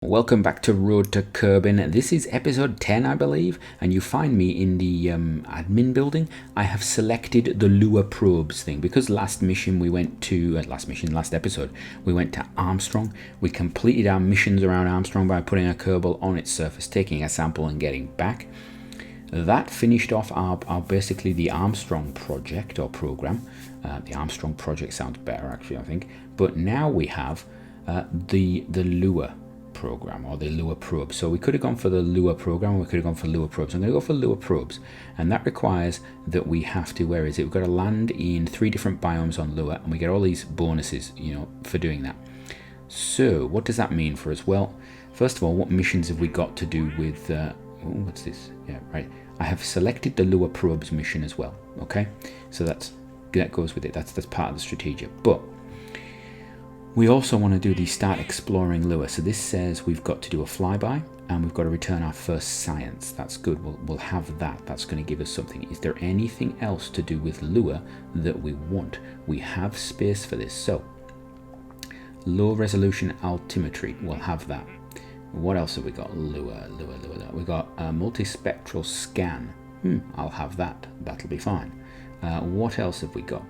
Welcome back to Road to Kerbin. This is episode 10, I believe, and you find me in the admin building. I have selected the Lua probes thing because last episode, we went to Armstrong. We completed our missions around Armstrong by putting a Kerbal on its surface, taking a sample and getting back. That finished off our basically the Armstrong project or program. The Armstrong project sounds better actually, I think. But now we have the Lua program or the Lua probes. So we could have gone for the Lua program, or we could have gone for Lua probes. I'm going to go for Lua probes, and that requires that we have to, where is it? We've got to land in 3 different biomes on Lua, and we get all these bonuses, for doing that. So what does that mean for us? Well, first of all, what missions have we got to do with? What's this? Yeah, right. I have selected the Lua probes mission as well. Okay, so that goes with it. That's part of the strategic, but we also want to do the start exploring Lua. So this says we've got to do a flyby and we've got to return our first science. That's good. We'll have that. That's going to give us something. Is there anything else to do with Lua that we want? We have space for this. So low resolution altimetry. We'll have that. What else have we got? Lua. We've got a multispectral scan. I'll have that. That'll be fine. What else have we got?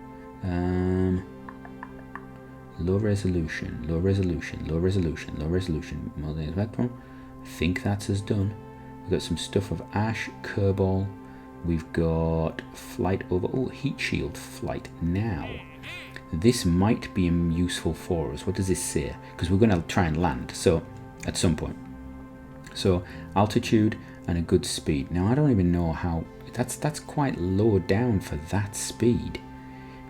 Low resolution. Multi-spectral. I think that's us done. We've got some stuff of Ash, Kerbal. We've got flight over. Heat shield flight. Now, this might be useful for us. What does this say? Because we're going to try and land. So, at some point. So, altitude and a good speed. Now, I don't even know how. That's quite low down for that speed.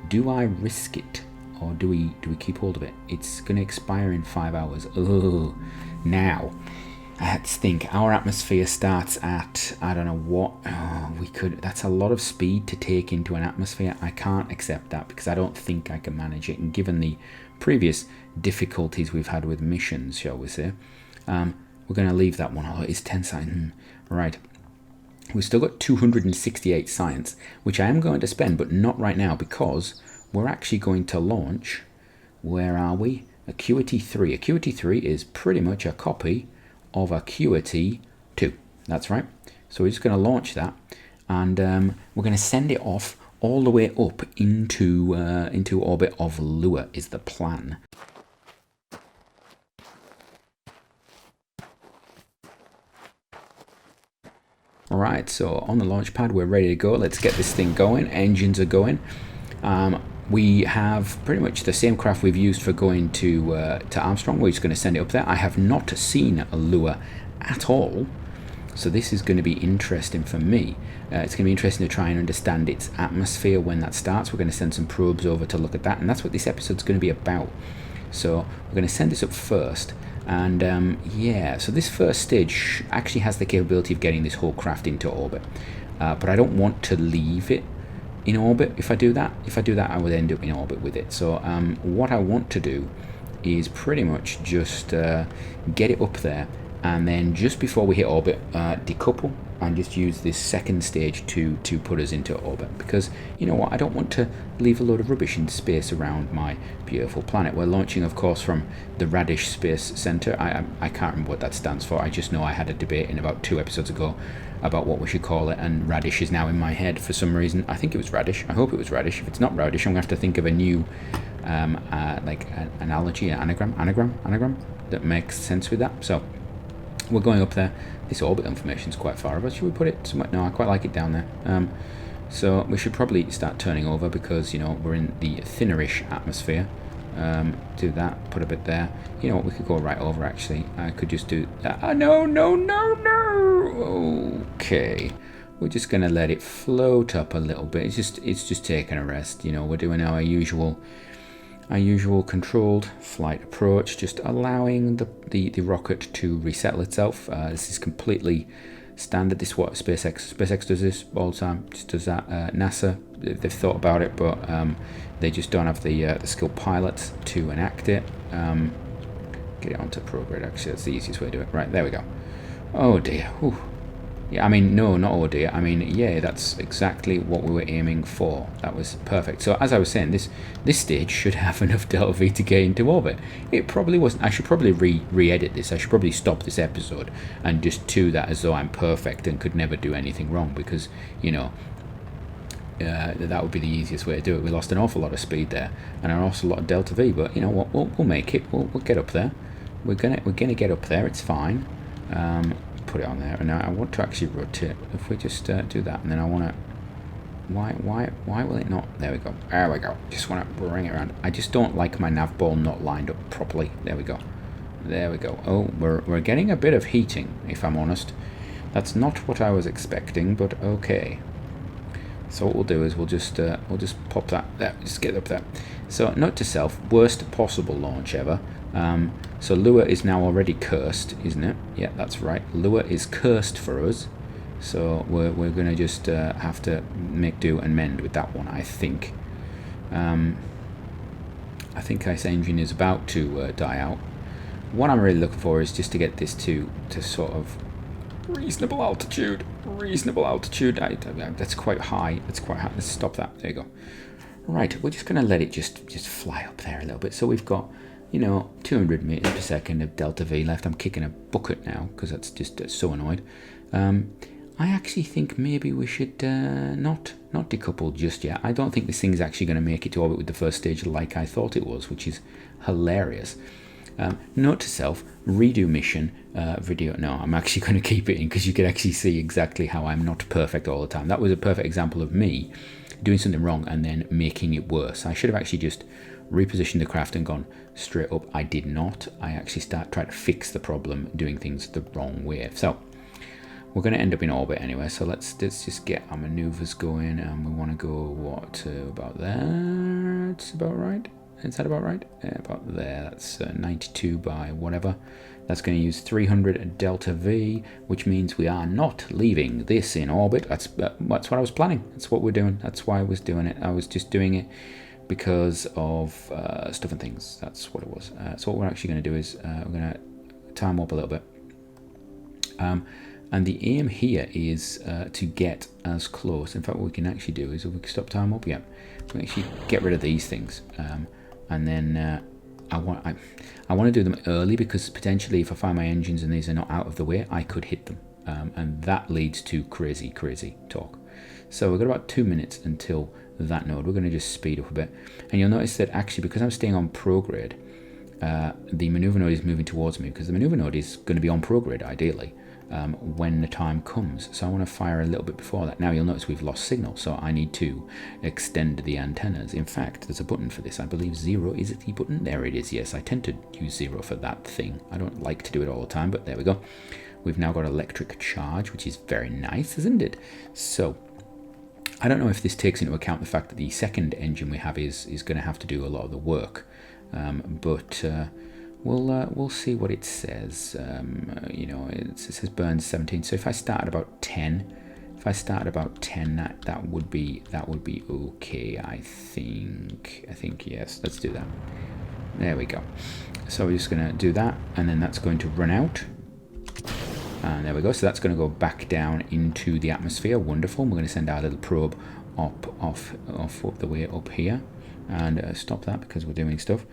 Do I risk it? Or do we keep hold of it? It's going to expire in 5 hours. Oh, now let's think. Our atmosphere starts at, I don't know what. That's a lot of speed to take into an atmosphere. I can't accept that because I don't think I can manage it. And given the previous difficulties we've had with missions, shall we say, we're going to leave that one. Oh, it's 10 science. Right. We've still got 268 science, which I am going to spend, but not right now because we're actually going to launch, where are we? Acuity 3. Acuity 3 is pretty much a copy of Acuity 2. That's right. So we're just going to launch that, and we're going to send it off all the way up into orbit of Lua is the plan. Alright, so on the launch pad, we're ready to go. Let's get this thing going. Engines are going. We have pretty much the same craft we've used for going to Armstrong. We're just going to send it up there. I have not seen a Lua at all, so this is going to be interesting for me. It's going to be interesting to try and understand its atmosphere when that starts. We're going to send some probes over to look at that, and that's what this episode's going to be about. So we're going to send this up first, and so this first stage actually has the capability of getting this whole craft into orbit, but I don't want to leave it in orbit. If I do that, I would end up in orbit with it. So what I want to do is pretty much just get it up there, and then just before we hit orbit, decouple and just use this second stage to put us into orbit, because you know what, I don't want to leave a load of rubbish in space around my beautiful planet. We're launching, of course, from the Radish Space Center. I can't remember what that stands for. I just know I had a debate in about 2 episodes ago about what we should call it, and Radish is now in my head for some reason. I think it was Radish. I hope it was Radish. If it's not Radish, I'm going to have to think of a new analogy, anagram that makes sense with that. So we're going up there. This orbit information is quite far above. Should we put it somewhere? No, I quite like it down there. So we should probably start turning over because we're in the thinner-ish atmosphere. Do that, put a bit there. You know what, we could go right over actually. I could just do that. No. Okay. We're just going to let it float up a little bit. It's just taking a rest. We're doing our usual controlled flight approach, just allowing the rocket to resettle itself. This is completely standard. This is what SpaceX does this all the time. Just does that. NASA, they've thought about it, but they just don't have the skilled pilots to enact it. Get it onto ProGrid. Actually, that's the easiest way to do it. Right, there we go. Oh dear. Whew. Yeah, I mean, no, not oh dear. I mean, yeah, that's exactly what we were aiming for. That was perfect. So as I was saying, this stage should have enough delta V to get into orbit. It probably wasn't. I should probably re-edit this. I should probably stop this episode and just do that as though I'm perfect and could never do anything wrong, because, you know, that would be the easiest way to do it. We lost an awful lot of speed there and an awful lot of delta V, but you know what, we'll make it. We'll get up there. We're gonna get up there. It's fine. Put it on there, and now I want to actually rotate. If we just do that, and then I want to. Why will it not? There we go. There we go. Just want to bring it around. I just don't like my nav ball not lined up properly. There we go. There we go. Oh, we're getting a bit of heating, if I'm honest. That's not what I was expecting, but okay. So what we'll do is we'll just pop that there. Just get up there. So note to self: worst possible launch ever. So Lua is now already cursed, isn't it? Yeah, that's right. Lua is cursed for us. So we're going to just have to make do and mend with that one, I think. I think this engine is about to die out. What I'm really looking for is just to get this to sort of reasonable altitude. Reasonable altitude. That's quite high. That's quite high. Let's stop that. There you go. Right, we're just going to let it just fly up there a little bit. So we've got, you know, 200 meters per second of delta V left. I'm kicking a bucket now because that's just so annoyed. I actually think maybe we should not decouple just yet. I don't think this thing's actually going to make it to orbit with the first stage like I thought it was, which is hilarious. Note to self, redo mission video. No, I'm actually going to keep it in because you can actually see exactly how I'm not perfect all the time. That was a perfect example of me doing something wrong and then making it worse. I should have actually just repositioned the craft and gone straight up. I did not. I actually tried to fix the problem doing things the wrong way. So we're going to end up in orbit anyway. So let's just get our maneuvers going, and we want to go what about there? It's about right. Is that about right? Yeah, about there. That's 92 by whatever. That's going to use 300 delta V, which means we are not leaving this in orbit. That's what I was planning. That's what we're doing. That's why I was doing it. I was just doing it because of stuff and things. That's what it was. So what we're actually going to do is we're going to time warp a little bit. And the aim here is to get as close. In fact, what we can actually do is, if we can stop time warp, yeah, we can actually get rid of these things. And then I want to do them early, because potentially if I find my engines and these are not out of the way, I could hit them. And that leads to crazy talk. So we've got about 2 minutes until that node. We're going to just speed up a bit. And you'll notice that actually, because I'm staying on prograde, the maneuver node is moving towards me, because the maneuver node is going to be on prograde ideally when the time comes. So I want to fire a little bit before that. Now you'll notice we've lost signal, so I need to extend the antennas. In fact, there's a button for this. I believe 0 is the button. There it is. Yes, I tend to use 0 for that thing. I don't like to do it all the time, but there we go. We've now got electric charge, which is very nice, isn't it? So I don't know if this takes into account the fact that the second engine we have is going to have to do a lot of the work, but we'll see what it says. You know, it says burn 17. So if I start at about 10, that would be okay. I think yes. Let's do that. There we go. So we're just going to do that, and then that's going to run out. And there we go. So that's going to go back down into the atmosphere. Wonderful. We're going to send our little probe off the way up here, and stop that because we're doing stuff.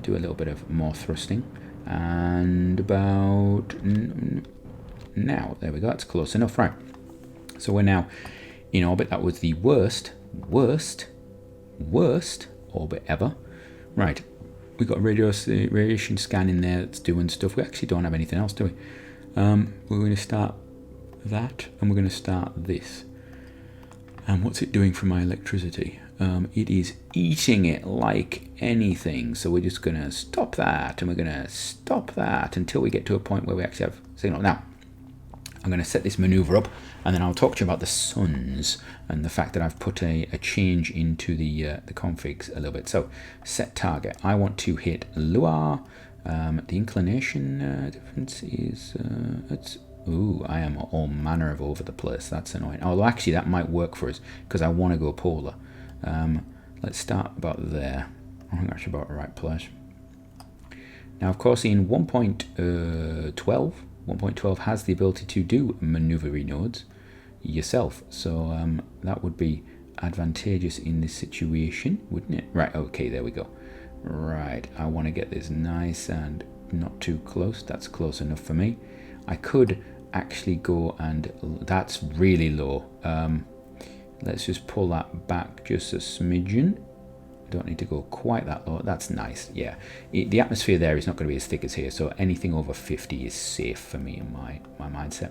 Do a little bit of more thrusting, and about now. There we go. That's close enough, right? So we're now in orbit. That was the worst orbit ever. Right. We've got radiation scan in there that's doing stuff. We actually don't have anything else, do we? We're going to start that, and we're going to start this. And what's it doing for my electricity? It is eating it like anything. So we're just going to stop that, and we're going to stop that until we get to a point where we actually have signal. Now, I'm going to set this maneuver up, and then I'll talk to you about the suns and the fact that I've put a change into the configs a little bit. So set target. I want to hit Lua. The inclination difference is I am all manner of over the place. That's annoying. Although actually that might work for us because I want to go polar. Let's start about there. I think that's about the right place. Now, of course, in 1.12 1.12 has the ability to do maneuver nodes yourself, so that would be advantageous in this situation, wouldn't it? Right, okay, there we go. Right, I want to get this nice and not too close. That's close enough for me. I could actually go, and that's really low. Let's just pull that back just a smidgen. Don't need to go quite that low. That's nice. Yeah, the atmosphere there is not going to be as thick as here, so anything over 50 is safe for me in my mindset.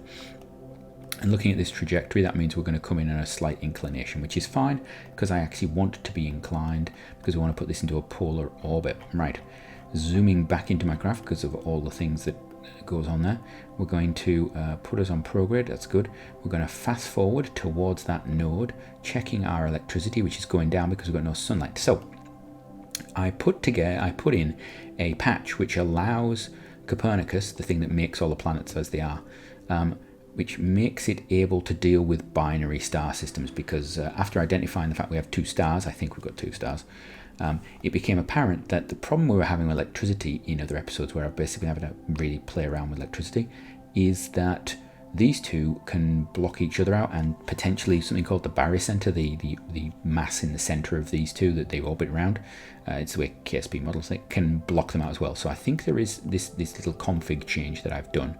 And looking at this trajectory, that means we're going to come in on a slight inclination, which is fine because I actually want it to be inclined because we want to put this into a polar orbit. Right, zooming back into my graph because of all the things that goes on there, we're going to put us on prograde. That's good. We're going to fast forward towards that node, checking our electricity, which is going down because we've got no sunlight. So I put in a patch which allows Copernicus, the thing that makes all the planets as they are, which makes it able to deal with binary star systems, because after identifying the fact we have 2 stars, I think we've got 2 stars, it became apparent that the problem we were having with electricity in other episodes, where I've basically been having to really play around with electricity, is that these two can block each other out, and potentially something called the barycenter, the mass in the center of these two that they orbit around, it's the way KSP models it, can block them out as well. So I think there is this little config change that I've done,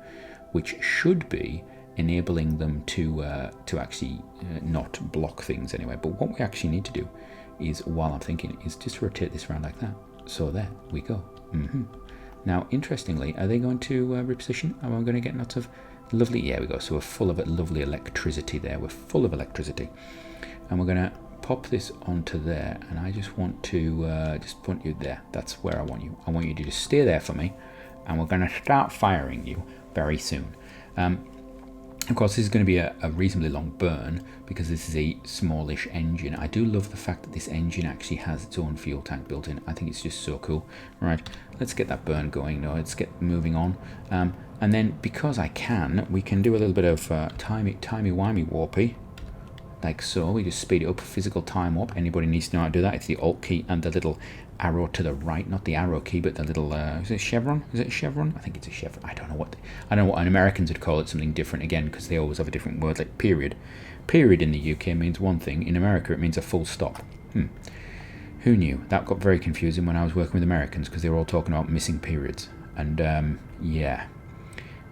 which should be enabling them to actually not block things anyway. But what we actually need to do is, while I'm thinking, is just rotate this around like that. So there we go. Now, interestingly, are they going to reposition? Am I going to get lots of lovely? Yeah, we go. So we're full of lovely electricity there. We're full of electricity, and we're going to pop this onto there. And I just want to just put you there. That's where I want you. I want you to just stay there for me, and we're going to start firing you very soon. Of course, this is going to be a reasonably long burn because this is a smallish engine. I do love the fact that this engine actually has its own fuel tank built in. I think it's just so cool. Right, let's get that burn going now. Let's get moving on. And then, because I can, we can do a little bit of timey-wimey warpy. Like so. We just speed it up. Physical time warp. Anybody needs to know how to do that. It's the Alt key and the little arrow to the right. Not the arrow key, but the little is it chevron? Is it a chevron? I think it's a chevron. I don't know what Americans would call it, something different again, because they always have a different word, like period. Period in the UK means one thing. In America it means a full stop. Who knew? That got very confusing when I was working with Americans, because they were all talking about missing periods. And yeah,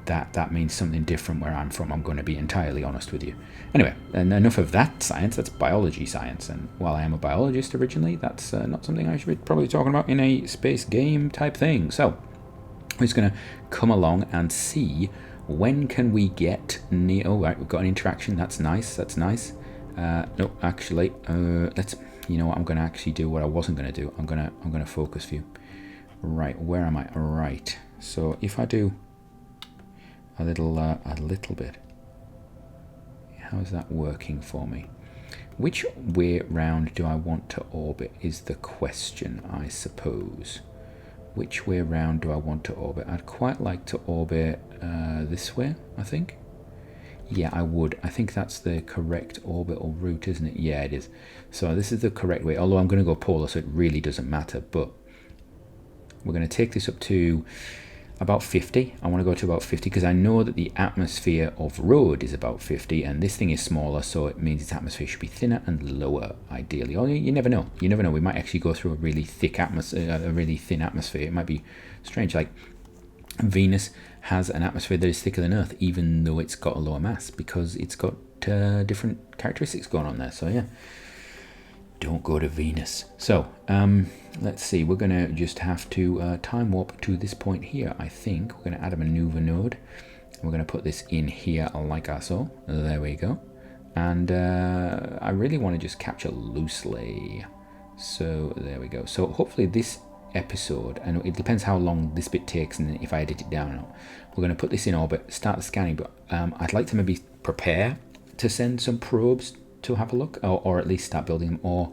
that means something different where I'm from. I'm going to be entirely honest with you. Anyway, and enough of that science. That's biology science, and while I am a biologist originally, that's not something I should be probably talking about in a space game type thing. So we're just going to come along and see when can we get near. Oh, right, we've got an interaction. That's nice. That's nice. No, actually, let's. You know what? I'm going to actually do what I wasn't going to do. I'm going to focus view. Right, where am I? Right. So if I do a little bit. How's that working for me? Which way round do I want to orbit is the question, I suppose. Which way round do I want to orbit? I'd quite like to orbit this way, I think. Yeah, I would. I think that's the correct orbital route, isn't it? Yeah, it is. So this is the correct way, although I'm going to go polar, so it really doesn't matter. But we're going to take this up to about 50. I want to go to about 50 because I know that the atmosphere of Rhode is about 50, and this thing is smaller, so it means its atmosphere should be thinner and lower, ideally. Or you never know. You never know. We might actually go through a really thick atmosphere, a really thin atmosphere. It might be strange. Like Venus has an atmosphere that is thicker than Earth, even though it's got a lower mass, because it's got different characteristics going on there. So yeah, don't go to Venus. So let's see, we're going to just have to time warp to this point here. I think we're going to add a maneuver node. We're going to put this in here like so. There we go. And I really want to just capture loosely. So there we go. So hopefully this episode, and it depends how long this bit takes and if I edit it down or not. We're going to put this in orbit, start the scanning, but I'd like to maybe prepare to send some probes to have a look, or at least start building them, or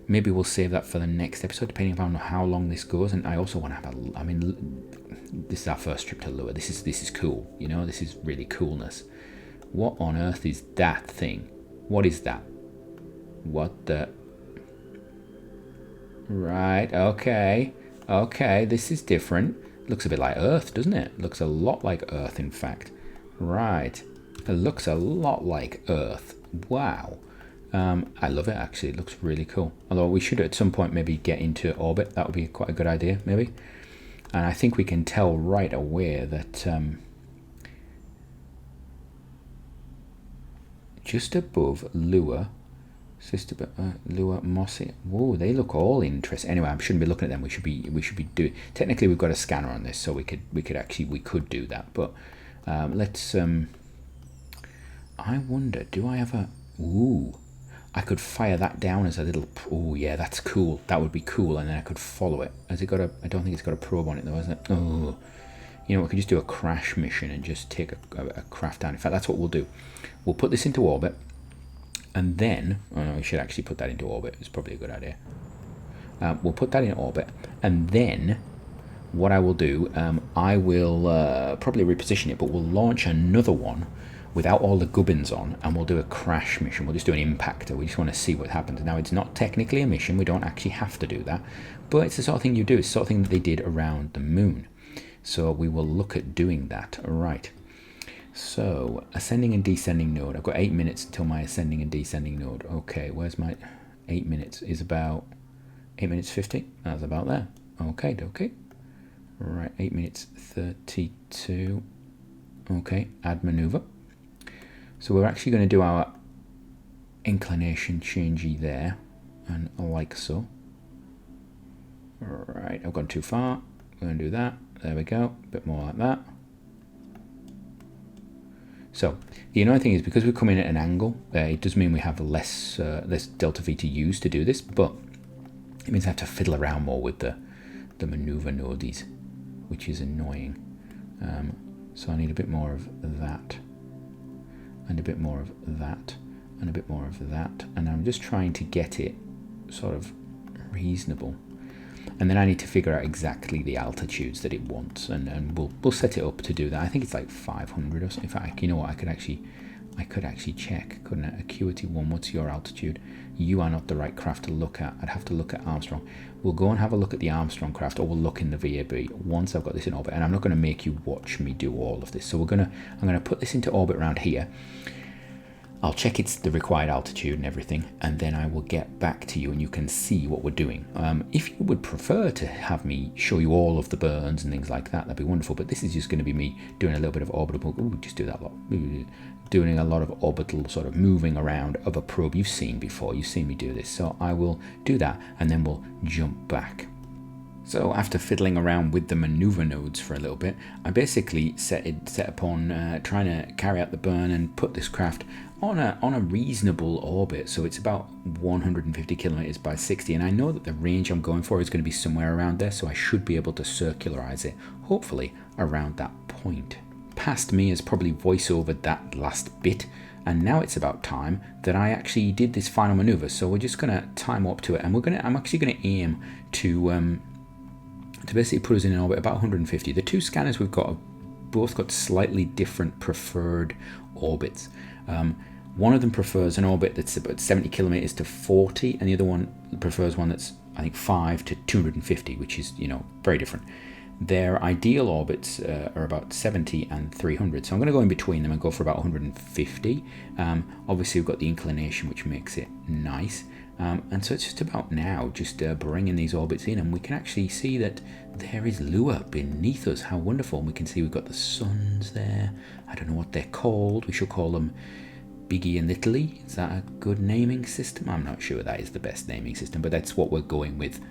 maybe we'll save that for the next episode, depending on how long this goes. And I also want to have I mean, this is our first trip to Lua. This is cool, you know, this is really coolness. What on earth is that thing? What is that? What the? Right, okay, this is different. looks a bit like Earth, doesn't it? It looks a lot like Earth, in fact. Right. It looks a lot like Earth. Wow. I love it, actually. It looks really cool. Although we should at some point maybe get into orbit. That would be quite a good idea, maybe. And I think we can tell right away that just above Lua, Lua, Mossy. Whoa, they look all interesting. Anyway, I shouldn't be looking at them. We should be doing. Technically, we've got a scanner on this, so we could do that. But let's. I wonder, do I have a? Ooh, I could fire that down as a little. Oh yeah, that's cool. That would be cool, and then I could follow it. Has it got a? I don't think it's got a probe on it though, has it? Oh, you know, we could just do a crash mission and just take a craft down. In fact, that's what we'll do. We'll put this into orbit, and then we should actually put that into orbit. It's probably a good idea. We'll put that in orbit, and then what I will do, I will probably reposition it, but we'll launch another one without all the gubbins on, and we'll do a crash mission. We'll just do an impactor. We just want to see what happens. Now, it's not technically a mission. We don't actually have to do that, but it's the sort of thing you do. It's the sort of thing that they did around the moon. So we will look at doing that. All right. So ascending and descending node. I've got 8 minutes until my ascending and descending node. Okay, where's my 8 minutes? Is about 8 minutes 50. That's about there. Okay, okay. Right, 8 minutes 32. Okay, add maneuver. So we're actually going to do our inclination changey there, and like so. Right, I've gone too far. We're going to do that. There we go. A bit more like that. So the annoying thing is, because we come in at an angle, it does mean we have less delta V to use to do this, but it means I have to fiddle around more with the maneuver nodies, which is annoying. So I need a bit more of that, and a bit more of that, and a bit more of that, and I'm just trying to get it sort of reasonable. And then I need to figure out exactly the altitudes that it wants, and we'll set it up to do that. I think it's like 500 or something. In fact, you know what? I could actually check, couldn't I? Acuity 1, what's your altitude? You are not the right craft to look at. I'd have to look at Armstrong. We'll go and have a look at the Armstrong craft, or we'll look in the VAB once I've got this in orbit. And I'm not going to make you watch me do all of this. So I'm going to put this into orbit around here. I'll check it's the required altitude and everything, and then I will get back to you and you can see what we're doing. If you would prefer to have me show you all of the burns and things like that, that'd be wonderful, but this is just going to be me doing a little bit of orbital, just do that a lot, doing a lot of orbital sort of moving around of a probe you've seen before. You've seen me do this, so I will do that and then we'll jump back. So after fiddling around with the maneuver nodes for a little bit, I basically set upon trying to carry out the burn and put this craft on a reasonable orbit. So it's about 150 kilometers by 60, and I know that the range I'm going for is going to be somewhere around there, so I should be able to circularize it, hopefully around that point. Past me has probably voiceovered that last bit, and now it's about time that I actually did this final maneuver. So we're just going to time up to it, and I'm actually going to aim to basically put us in an orbit about 150. The two scanners we've got have both got slightly different preferred orbits. One of them prefers an orbit that's about 70 kilometers to 40, and the other one prefers one that's, I think, 5 to 250, which is, very different. Their ideal orbits are about 70 and 300, so I'm going to go in between them and go for about 150. Obviously, we've got the inclination, which makes it nice. And so it's just about now just bringing these orbits in, and we can actually see that there is Lua beneath us. How wonderful. And we can see we've got the suns there. I don't know what they're called. We should call them Biggie and Littly. Is that a good naming system? I'm not sure that is the best naming system, but that's what we're going with.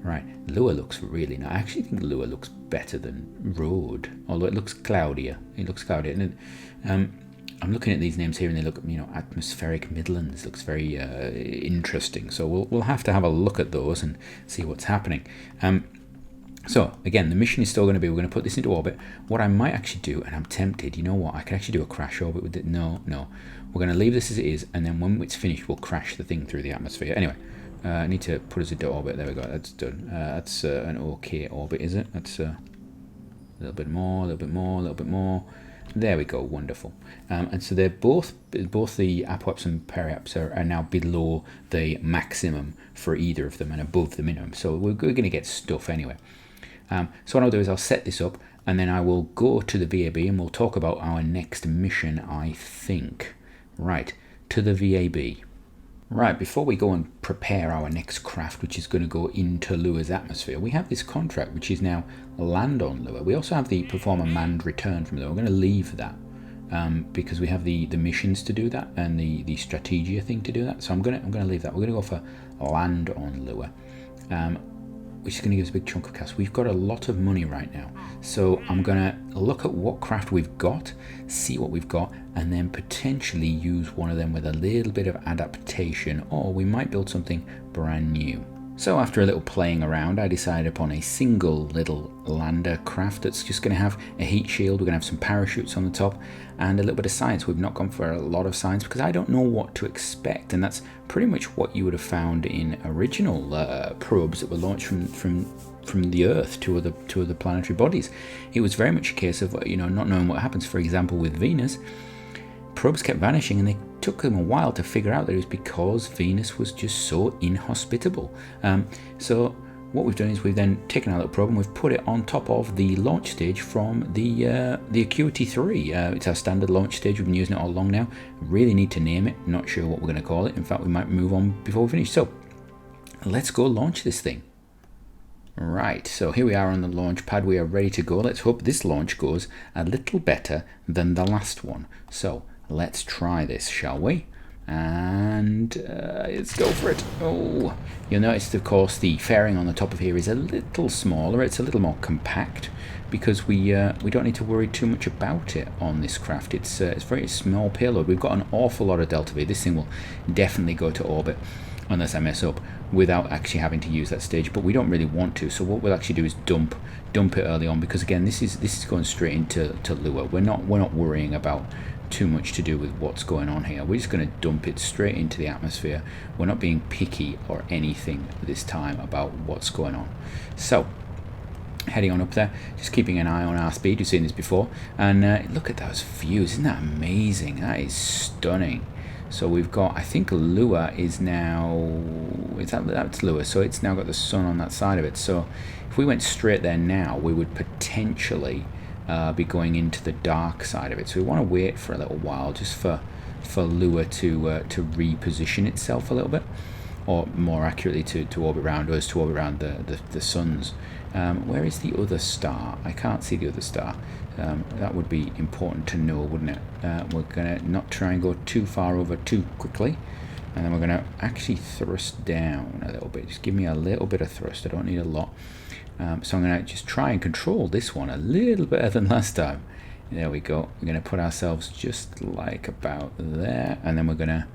Right, Lua looks really nice. I actually think Lua looks better than Rhode, although it looks cloudier. It looks cloudier. And I'm looking at these names here, and they look, atmospheric Midlands looks very interesting. So we'll have to have a look at those and see what's happening. So again, the mission is still going to be, we're going to put this into orbit. What I might actually do, and I'm tempted, you know what? I could actually do a crash orbit with it. No, we're going to leave this as it is, and then when it's finished, we'll crash the thing through the atmosphere. Anyway, I need to put us into orbit. There we go. That's done. That's an okay orbit, is it? That's a little bit more, a little bit more, a little bit more. There we go, wonderful. And so they're both the apoaps and periaps are now below the maximum for either of them and above the minimum. So we're going to get stuff anyway. So what I'll do is I'll set this up, and then I will go to the VAB and we'll talk about our next mission, I think. Right, to the VAB. Right, before we go and prepare our next craft, which is going to go into Lua's atmosphere, we have this contract which is now land on Lua. We also have the perform a manned return from Lua. We're going to leave that because we have the missions to do that and the strategia thing to do that. So I'm going to leave that. We're going to go for land on Lua, which is going to give us a big chunk of cash. We've got a lot of money right now, so I'm going to look at what craft we've got, see what we've got, and then potentially use one of them with a little bit of adaptation, or we might build something brand new. So after a little playing around, I decided upon a single little lander craft that's just going to have a heat shield. We're going to have some parachutes on the top and a little bit of science. We've not gone for a lot of science because I don't know what to expect, and that's pretty much what you would have found in original probes that were launched from the Earth to other planetary bodies. It was very much a case of not knowing what happens. For example, with Venus, probes kept vanishing, and they took them a while to figure out that it was because Venus was just so inhospitable. So what we've done is we've then taken our little probe and we've put it on top of the launch stage from the Acuity 3. It's our standard launch stage. We've been using it all along now. Really need to name it. Not sure what we're going to call it. In fact, we might move on before we finish. So let's go launch this thing. Right, so here we are on the launch pad. We are ready to go. Let's hope this launch goes a little better than the last one. So let's try this, shall we? And let's go for it. Oh, you'll notice, of course, the fairing on the top of here is a little smaller. It's a little more compact because we don't need to worry too much about it on this craft. It's very small payload. We've got an awful lot of delta V. This thing will definitely go to orbit unless I mess up without actually having to use that stage, but we don't really want to. So what we'll actually do is dump it early on, because again, this is going straight into Lua. We're not worrying about too much to do with what's going on here. We're just going to dump it straight into the atmosphere. We're not being picky or anything this time about what's going on. So heading on up there, just keeping an eye on our speed. You've seen this before, and look at those views. Isn't that amazing? That is stunning. So we've got, I think Lua is now, that's Lua, so it's now got the sun on that side of it. So if we went straight there now, we would potentially be going into the dark side of it. So we want to wait for a little while just for Lua to reposition itself a little bit, or more accurately to orbit around us, to orbit around the suns. Where is the other star? I can't see the other star. That would be important to know, wouldn't it? We're going to not try and go too far over too quickly, and then we're going to actually thrust down a little bit. Just give me a little bit of thrust. I don't need a lot. So I'm going to just try and control this one a little better than last time. There we go. We're going to put ourselves just like about there, and then we're going to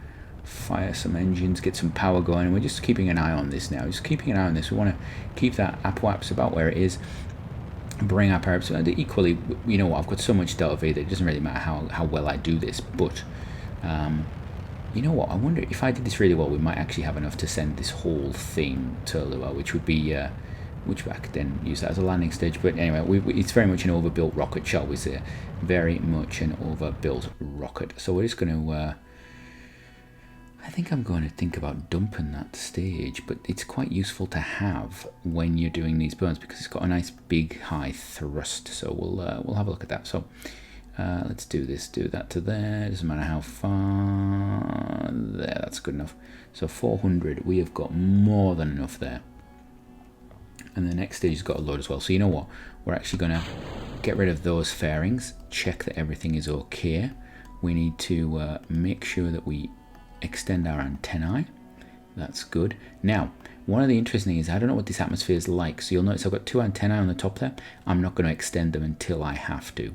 fire some engines, get some power going, and we're just keeping an eye on this now. Just keeping an eye on this. We want to keep that apoaps about where it is. Bring our parachutes, and equally, you know what, I've got so much delta V that it doesn't really matter how well I do this, but you know what, I wonder if I did this really well, we might actually have enough to send this whole thing to Lua, which would be which I could then use that as a landing stage. But anyway, it's very much an overbuilt rocket, shall we say. Very much an overbuilt rocket. So we're just going to I think I'm going to think about dumping that stage, but it's quite useful to have when you're doing these burns because it's got a nice big high thrust. So we'll have a look at that. So let's do this, do that to there. Doesn't matter how far. There, that's good enough. So 400, we have got more than enough there. And the next stage has got a load as well. So you know what? We're actually going to get rid of those fairings, check that everything is okay. We need to make sure that we extend our antennae. That's good. Now, one of the interesting things, I don't know what this atmosphere is like. So you'll notice I've got two antennae on the top there. I'm not going to extend them until I have to.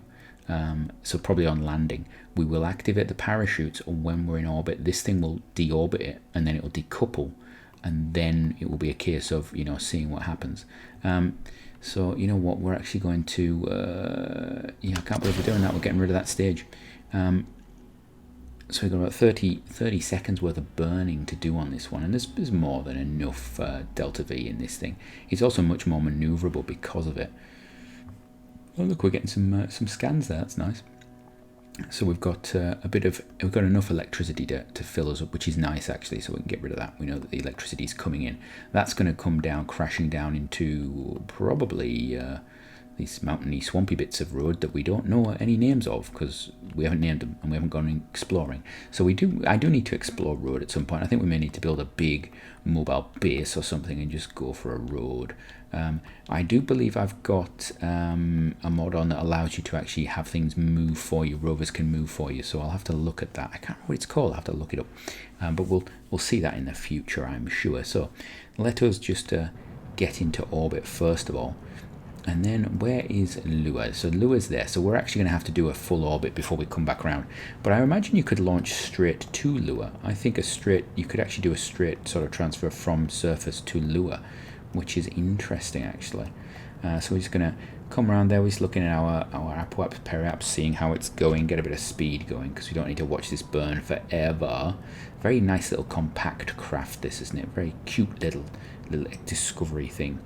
So probably on landing. We will activate the parachutes when we're in orbit. This thing will deorbit it, and then it will decouple. And then it will be a case of, seeing what happens. So, you know what, we're actually going to, I can't believe we're doing that. We're getting rid of that stage. So we've got about 30 seconds worth of burning to do on this one, and there's more than enough delta V in this thing. It's also much more maneuverable because of it. Oh look, we're getting some scans there. That's nice. So we've got we've got enough electricity to fill us up, which is nice actually. So we can get rid of that. We know that the electricity is coming in. That's going to come down, crashing down into probably these mountainy, swampy bits of road that we don't know any names of because we haven't named them and we haven't gone exploring. So I do need to explore road at some point. I think we may need to build a big mobile base or something and just go for a road. I do believe I've got a mod on that allows you to actually have things move for you. Rovers can move for you, so I'll have to look at that. I can't remember what it's called. I'll have to look it up. But we'll see that in the future, I'm sure. So let us just get into orbit first of all. And then where is Lua? So Lua's there. So we're actually going to have to do a full orbit before we come back around. But I imagine you could launch straight to Lua. I think you could actually do a straight sort of transfer from surface to Lua, which is interesting actually. So we're just going to come around there. We're just looking at our AppWaps, PeriApps, seeing how it's going, get a bit of speed going because we don't need to watch this burn forever. Very nice little compact craft this, isn't it? Very cute little discovery thing.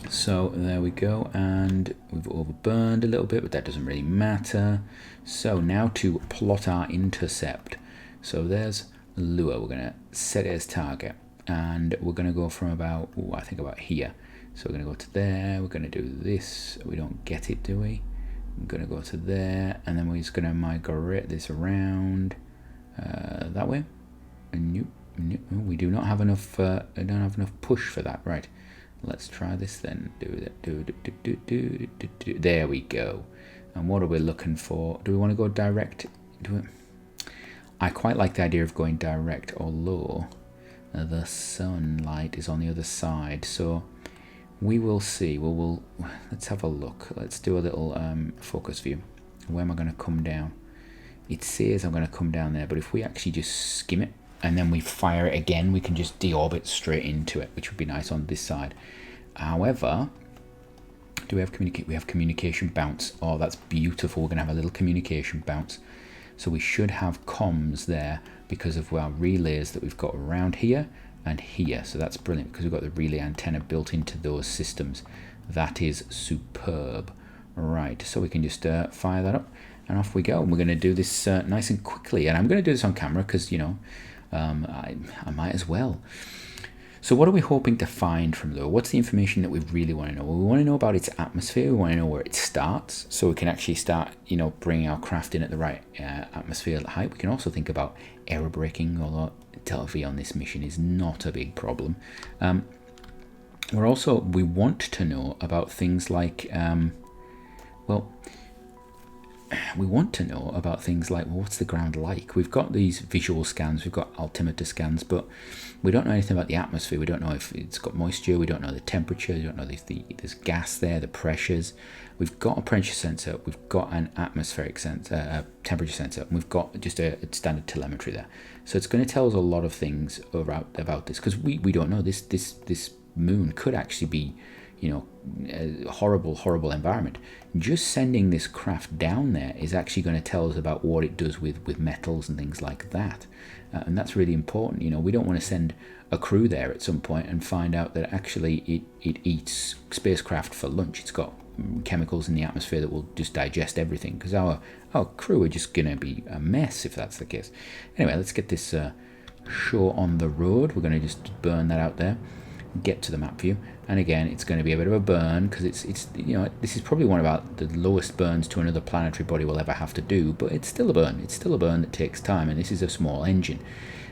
So there we go, and we've overburned a little bit, but that doesn't really matter. So now to plot our intercept. So there's Lua. We're going to set it as target, and we're going to go from about, I think about here. So we're going to go to there, we're going to do this. We don't get it, do we? I'm going to go to there, and then we're just going to migrate this around that way. And we do not have enough. I don't have enough push for that, right? Let's try this then. There we go. And what are we looking for? Do we want to go direct? I quite like the idea of going direct, although the sunlight is on the other side. So we will see. Let's have a look. Let's do a little focus view. Where am I going to come down? It says I'm going to come down there, but if we actually just skim it, and then we fire it again, we can just deorbit straight into it, which would be nice on this side. However, do we have we have communication bounce? Oh, that's beautiful. We're going to have a little communication bounce. So we should have comms there because of our relays that we've got around here and here. So that's brilliant because we've got the relay antenna built into those systems. That is superb. Right, so we can just fire that up and off we go. And we're going to do this nice and quickly. And I'm going to do this on camera because, you know, I might as well. So what are we hoping to find from Lua? What's the information that we really want to know? Well, we want to know about its atmosphere. We want to know where it starts, so we can actually start, you know, bringing our craft in at the right atmosphere height. We can also think about error braking, although Delta V on this mission is not a big problem. We want to know about things like, we want to know about things like, well, what's the ground like? We've got these visual scans, we've got altimeter scans, but we don't know anything about the atmosphere. We don't know if it's got moisture, we don't know the temperature, we don't know if there's gas there, the pressures. We've got a pressure sensor, we've got an atmospheric sensor, a temperature sensor, and we've got just a standard telemetry there. So it's going to tell us a lot of things about this, because we don't know. This moon could actually be, you know, a horrible environment. Just sending this craft down there is actually going to tell us about what it does with metals and things like that, and that's really important. You know, we don't want to send a crew there at some point and find out that actually it eats spacecraft for lunch. It's got chemicals in the atmosphere that will just digest everything, because our crew are just going to be a mess if that's the case. Anyway, let's get this show on the road. We're going to just burn that out there, get to the map view, and again it's going to be a bit of a burn because it's you know, this is probably one of about the lowest burns to another planetary body we'll ever have to do, but it's still a burn. It's still a burn that takes time, and this is a small engine,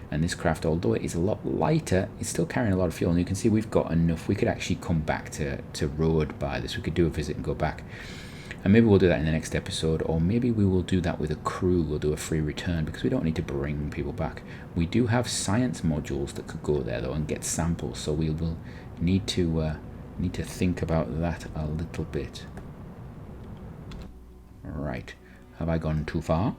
and this craft, although it is a lot lighter, it's still carrying a lot of fuel, and you can see we've got enough. We could actually come back to Rhode by this. We could do a visit and go back, and maybe we'll do that in the next episode, or maybe we will do that with a crew. We'll do a free return because we don't need to bring people back. We do have science modules that could go there though and get samples, so we will need to think about that a little bit. Right, have I gone too far?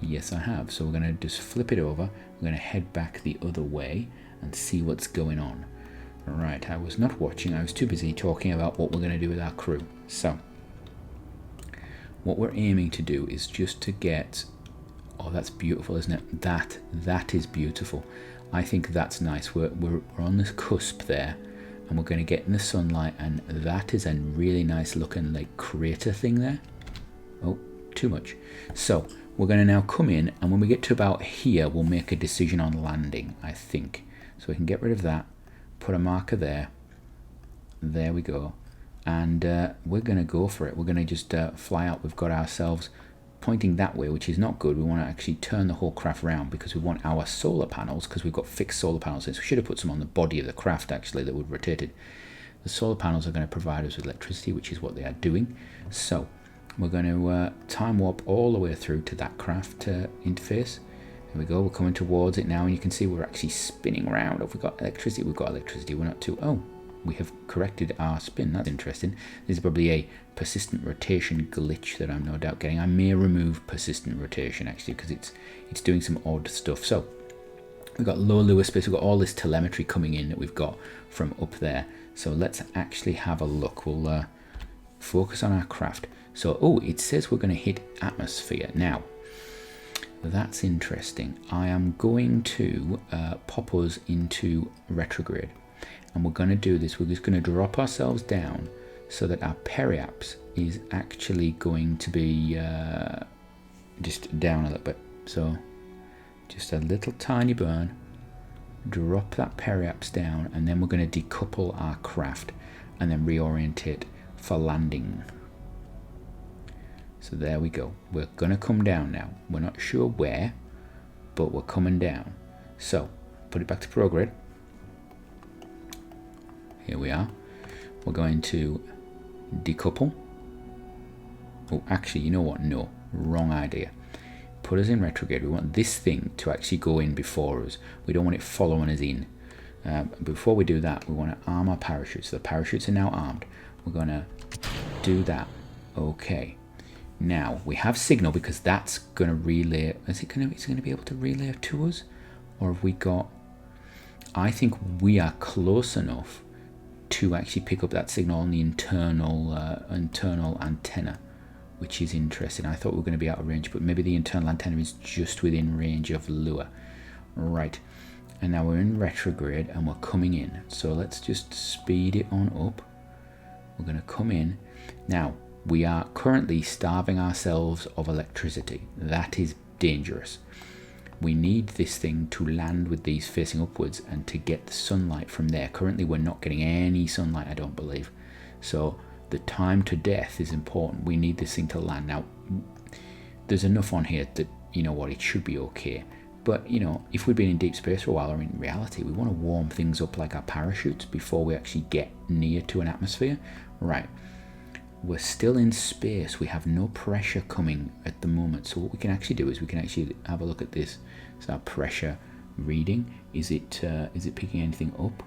Yes, I have. So we're going to just flip it over. We're going to head back the other way and see what's going on. Right, I was not watching. I was too busy talking about what we're going to do with our crew. So what we're aiming to do is just to get... Oh, that's beautiful, isn't it? That is beautiful. I think that's nice. We're on this cusp there, and we're going to get in the sunlight, and that is a really nice looking like crater thing there. Oh, too much. So we're going to now come in, and when we get to about here, we'll make a decision on landing, I think. So we can get rid of that, put a marker there. There we go. And we're going to go for it. We're going to just fly out. We've got ourselves pointing that way, which is not good. We want to actually turn the whole craft around because we want our solar panels, because we've got fixed solar panels. So we should have put some on the body of the craft, actually, that would rotate it. The solar panels are going to provide us with electricity, which is what they are doing. So we're going to time warp all the way through to that craft interface. There we go. We're coming towards it now, and you can see we're actually spinning around. Have we got electricity? We've got electricity. We're not too... Oh, we have corrected our spin. That's interesting. This is probably a persistent rotation glitch that I'm no doubt getting. I may remove persistent rotation, actually, because it's doing some odd stuff. So we've got low Lewis space. We've got all this telemetry coming in that we've got from up there. So let's actually have a look. We'll focus on our craft. So, oh, it says we're going to hit atmosphere. Now, that's interesting. I am going to pop us into retrograde. And we're going to do this. We're just going to drop ourselves down so that our periaps is actually going to be just down a little bit. So, just a little tiny burn. Drop that periaps down, and then we're going to decouple our craft and then reorientate for landing. So there we go. We're going to come down now. We're not sure where, but we're coming down. So put it back to prograde. Here we are. We're going to decouple. Oh, actually, you know what? No, wrong idea. Put us in retrograde. We want this thing to actually go in before us. We don't want it following us in. Before we do that, we want to arm our parachutes. So the parachutes are now armed. We're going to do that. Okay. Now we have signal because that's going to relay. Is it going to be able to relay to us, or have we got? I think we are close enough to actually pick up that signal on the internal antenna, which is interesting. I thought we were going to be out of range, but maybe the internal antenna is just within range of lure. Right, and now we're in retrograde and we're coming in. So let's just speed it on up. We're going to come in. Now, we are currently starving ourselves of electricity. That is dangerous. We need this thing to land with these facing upwards and to get the sunlight from there. Currently, we're not getting any sunlight, I don't believe. So the time to death is important. We need this thing to land. Now, there's enough on here that, you know what, it should be okay. But, you know, if we've been in deep space for a while, or in reality, we want to warm things up like our parachutes before we actually get near to an atmosphere. Right. We're still in space. We have no pressure coming at the moment. So what we can actually do is we can actually have a look at this. So our pressure reading, is it picking anything up?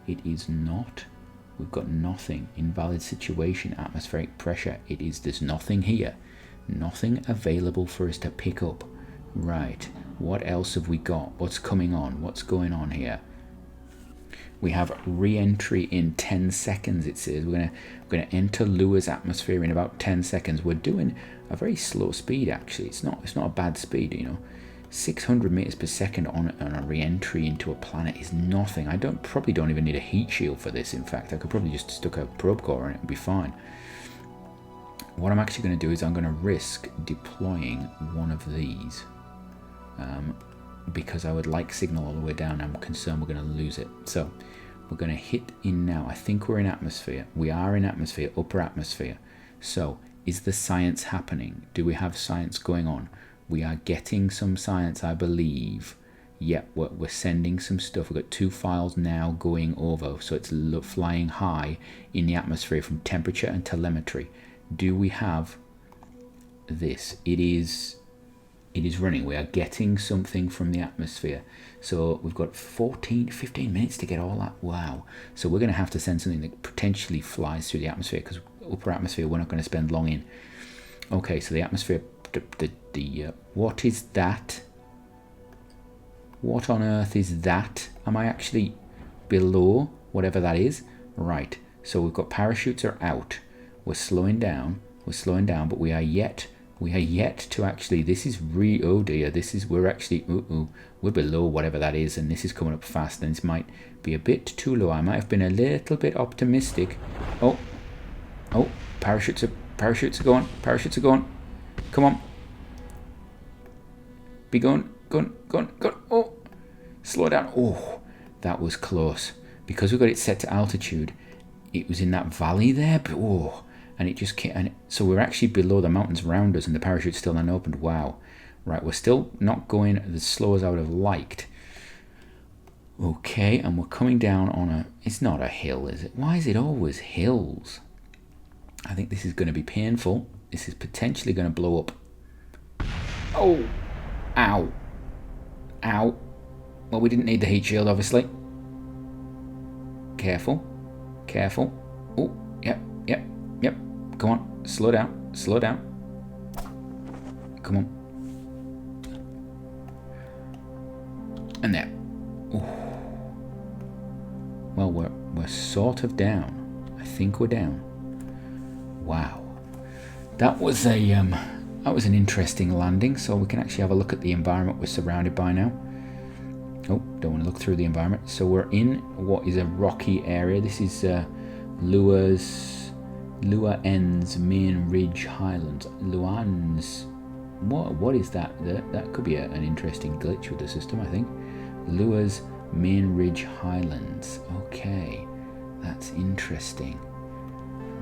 It is not. We've got nothing. Invalid situation, atmospheric pressure. There's nothing here. Nothing available for us to pick up. Right. What else have we got? What's coming on? What's going on here? We have re-entry in 10 seconds, it says. We're gonna enter Lua's atmosphere in about 10 seconds. We're doing a very slow speed, actually. It's not a bad speed, you know. 600 meters per second on a re-entry into a planet is nothing. I probably don't even need a heat shield for this. In fact, I could probably just stick a probe core in it and be fine. What I'm actually going to do is I'm going to risk deploying one of these. Because I would like signal all the way down. I'm concerned we're going to lose it. So we're going to hit in now. I think we're in atmosphere. We are in atmosphere, upper atmosphere. So is the science happening? Do we have science going on? We are getting some science, I believe. Yep, we're sending some stuff. We've got 2 files now going over. So it's flying high in the atmosphere from temperature and telemetry. Do we have this? It is running. We are getting something from the atmosphere. So we've got 15 minutes to get all that. Wow. So we're going to have to send something that potentially flies through the atmosphere, because upper atmosphere we're not going to spend long in. Okay, so the atmosphere, what is that? What on earth is that? Am I actually below whatever that is? Right. So we've got parachutes are out. We're slowing down, but we are yet to actually, this is oh dear, we're actually, we're below whatever that is, and this is coming up fast, and this might be a bit too low. I might have been a little bit optimistic. Oh, parachutes are going. Come on. Be going. Oh, slow down. Oh, that was close. Because we got it set to altitude, it was in that valley there. But, oh, and it just came. And so we're actually below the mountains around us, and the parachute's still unopened. Wow. Right, we're still not going as slow as I would have liked. Okay, and we're coming down on a... It's not a hill, is it? Why is it always hills? I think this is going to be painful. This is potentially going to blow up. Oh! Ow. Ow. Well, we didn't need the heat shield, obviously. Careful. Careful. Oh, yep. Come on. Slow down. Slow down. Come on. And there. Ooh. Well, we're sort of down. I think we're down. Wow. That was an interesting landing. So we can actually have a look at the environment we're surrounded by now. Oh, don't want to look through the environment. So we're in what is a rocky area. This is Luan's Main Ridge Highlands. Luan's... What is that? That could be an interesting glitch with the system, I think. Lua's Main Ridge Highlands. Okay, that's interesting.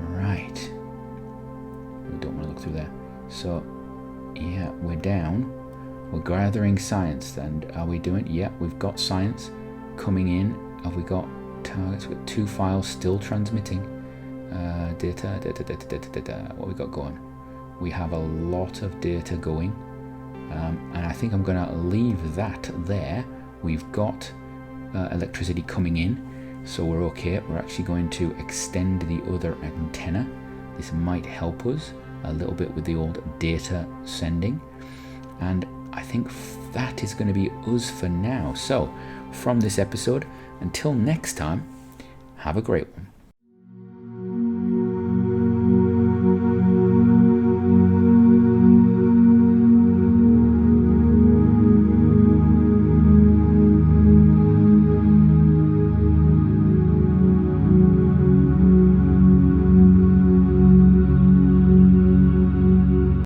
Right. We don't want to look through there. So, yeah, we're down. We're gathering science. And are we doing? Yeah, we've got science coming in. Have we got targets with 2 files still transmitting? Data. What we got going? We have a lot of data going. And I think I'm going to leave that there. We've got electricity coming in, so we're okay. We're actually going to extend the other antenna. This might help us a little bit with the old data sending. And I think that is going to be us for now. So, from this episode, until next time, have a great one.